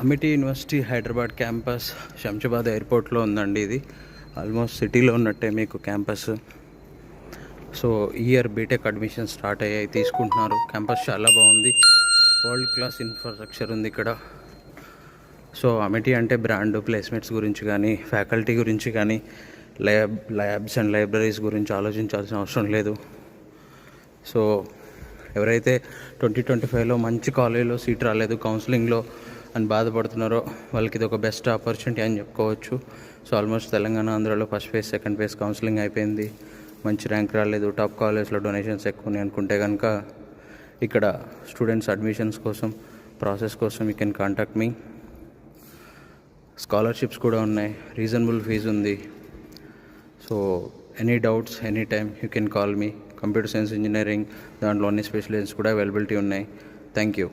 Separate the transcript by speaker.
Speaker 1: Amity University Hyderabad campus Shamshabad ఎయిర్పోర్ట్లో ఉందండి. ఇది ఆల్మోస్ట్ సిటీలో ఉన్నట్టే మీకు campus. So year BTech admission start అయ్యాయి, తీసుకుంటున్నారు. క్యాంపస్ చాలా బాగుంది, వరల్డ్ క్లాస్ ఇన్ఫ్రాస్ట్రక్చర్ ఉంది ఇక్కడ. సో అమిటీ అంటే బ్రాండ్, ప్లేస్మెంట్స్ గురించి కానీ, ఫ్యాకల్టీ గురించి కానీ, ల్యాబ్స్ అండ్ లైబ్రరీస్ గురించి ఆలోచించాల్సిన అవసరం లేదు. సో ఎవరైతే 2025లో మంచి కాలేజీలో సీట్ రాలేదు, కౌన్సిలింగ్లో అని బాధపడుతున్నారో వాళ్ళకి ఇది ఒక బెస్ట్ ఆపర్చునిటీ అని చెప్పుకోవచ్చు. సో ఆల్మోస్ట్ తెలంగాణ, ఆంధ్రాలో first phase, second phase counselling అయిపోయింది. మంచి ర్యాంక్ రాలేదు, టాప్ కాలేజ్లో డొనేషన్స్ ఎక్కువ ఉన్నాయి అనుకుంటే కనుక ఇక్కడ స్టూడెంట్స్ అడ్మిషన్స్ కోసం, ప్రాసెస్ కోసం you can contact me. Scholarships కూడా ఉన్నాయి, రీజనబుల్ ఫీజు ఉంది. So any doubts any time you can call me. Computer science, engineering దాంట్లో అన్ని స్పెషలిస్ట్స్ కూడా అవైలబిలిటీ ఉన్నాయి. Thank you.